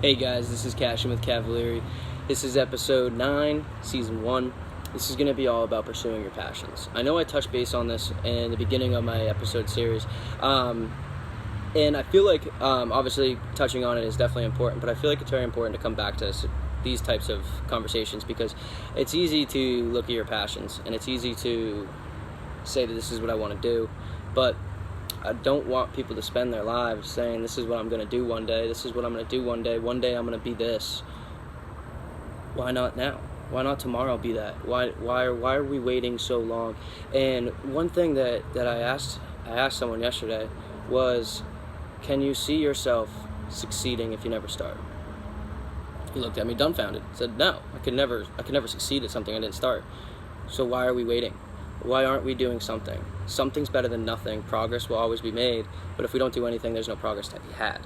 Hey guys, this is Cashin with Cavaliere. This is episode 9, season 1. This is going to be all about pursuing your passions. I know I touched base on this in the beginning of my episode series, and I feel like obviously touching on it is definitely important, but I feel like it's very important to come back to these types of conversations because it's easy to look at your passions and it's easy to say that this is what I want to do, but I don't want people to spend their lives saying this is what I'm going to do one day, this is what I'm going to do one day I'm going to be this. Why not now? Why not tomorrow be that? Why are we waiting so long? And one thing that I asked someone yesterday was, can you see yourself succeeding if you never start? He looked at me dumbfounded, said, no, I could never succeed at something I didn't start. So why are we waiting? Why aren't we doing something? Something's better than nothing. Progress will always be made, but if we don't do anything, there's no progress to be had.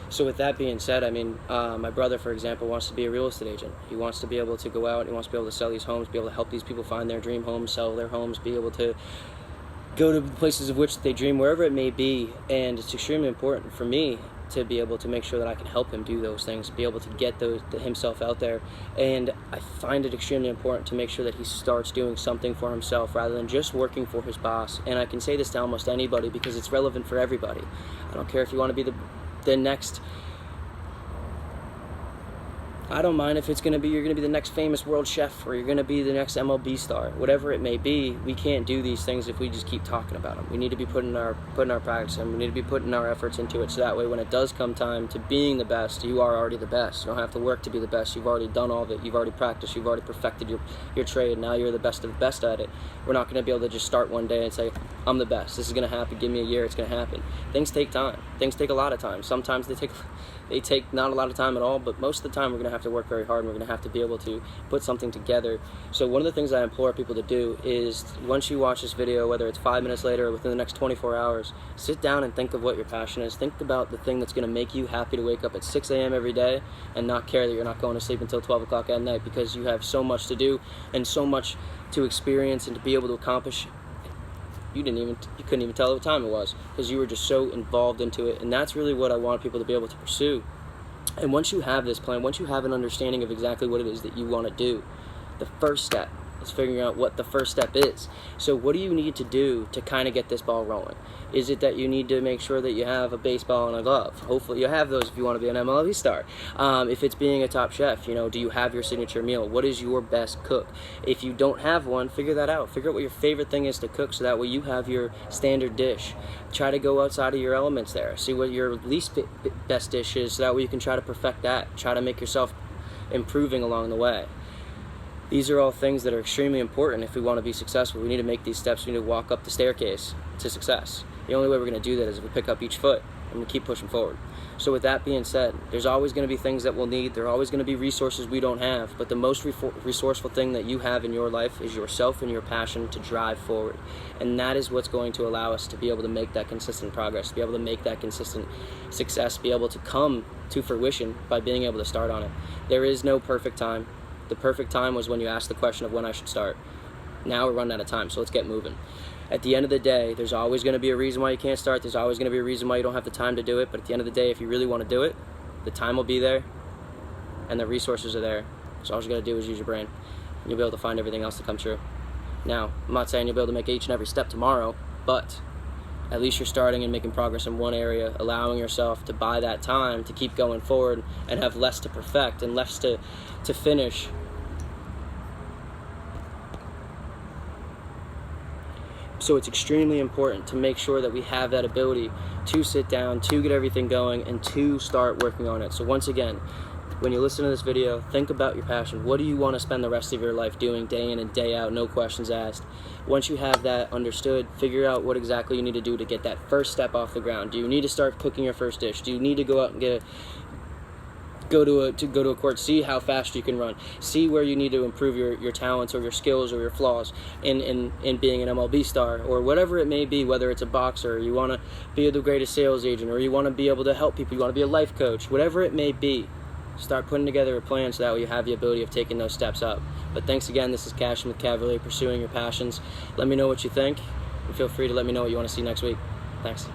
So with that being said, I mean, my brother, for example, wants to be a real estate agent. He wants to be able to go out, he wants to be able to sell these homes, be able to help these people find their dream homes, sell their homes, be able to go to places of which they dream, wherever it may be. And it's extremely important for me to be able to make sure that I can help him do those things, be able to get himself out there. And I find it extremely important to make sure that he starts doing something for himself rather than just working for his boss. And I can say this to almost anybody because it's relevant for everybody. I don't care if you want to be the next, I don't mind if it's going to be, you're going to be the next famous world chef or you're going to be the next MLB star, whatever it may be. We can't do these things if we just keep talking about them. We need to be putting our practice in. We need to be putting our efforts into it so that way when it does come time to being the best, you are already the best. You don't have to work to be the best. You've already done all of it. You've already practiced. You've already perfected your trade. Now you're the best of the best at it. We're not going to be able to just start one day and say, I'm the best. This is going to happen. Give me a year. It's going to happen. Things take time. Things take a lot of time. Sometimes they take not a lot of time at all, but most of the time we're going to have to work very hard and we're going to have to be able to put something together. So one of the things I implore people to do is once you watch this video, whether it's 5 minutes later or within the next 24 hours, sit down and think of what your passion is. Think about the thing that's going to make you happy to wake up at 6 a.m. every day and not care that you're not going to sleep until 12 o'clock at night because you have so much to do and so much to experience and to be able to accomplish. You couldn't even tell what time it was because you were just so involved into it. And that's really what I want people to be able to pursue. And once you have this plan, once you have an understanding of exactly what it is that you want to do, the first step is figuring out what the first step is. So what do you need to do to kind of get this ball rolling? Is it that you need to make sure that you have a baseball and a glove? Hopefully you have those if you want to be an MLB star. If it's being a top chef, do you have your signature meal? What is your best cook? If you don't have one, figure that out. Figure out what your favorite thing is to cook so that way you have your standard dish. Try to go outside of your elements there. See what your least best dish is so that way you can try to perfect that. Try to make yourself improving along the way. These are all things that are extremely important if we want to be successful. We need to make these steps. We need to walk up the staircase to success. The only way we're going to do that is if we pick up each foot and we keep pushing forward. So with that being said, there's always going to be things that we'll need. There are always going to be resources we don't have. But the most resourceful thing that you have in your life is yourself and your passion to drive forward. And that is what's going to allow us to be able to make that consistent progress, to be able to make that consistent success, be able to come to fruition by being able to start on it. There is no perfect time. The perfect time was when you asked the question of when I should start. Now we're running out of time, so let's get moving. At the end of the day, there's always going to be a reason why you can't start. There's always going to be a reason why you don't have the time to do it. But at the end of the day, if you really want to do it, the time will be there and the resources are there. So all you got to do is use your brain and you'll be able to find everything else to come true. Now, I'm not saying you'll be able to make each and every step tomorrow, but at least you're starting and making progress in one area, allowing yourself to buy that time to keep going forward and have less to perfect and less to finish. So it's extremely important to make sure that we have that ability to sit down, to get everything going, and to start working on it. So once again, when you listen to this video, think about your passion. What do you want to spend the rest of your life doing day in and day out, no questions asked? Once you have that understood, figure out what exactly you need to do to get that first step off the ground. Do you need to start cooking your first dish? Do you need to go out and go to a court, see how fast you can run, see where you need to improve your talents or your skills or your flaws in being an MLB star or whatever it may be, whether it's a boxer, you want to be the greatest sales agent, or you want to be able to help people, you want to be a life coach, whatever it may be. Start putting together a plan so that way you have the ability of taking those steps up. But thanks again, this is Cashin with Cavaliere, pursuing your passions. Let me know what you think, and feel free to let me know what you want to see next week. Thanks.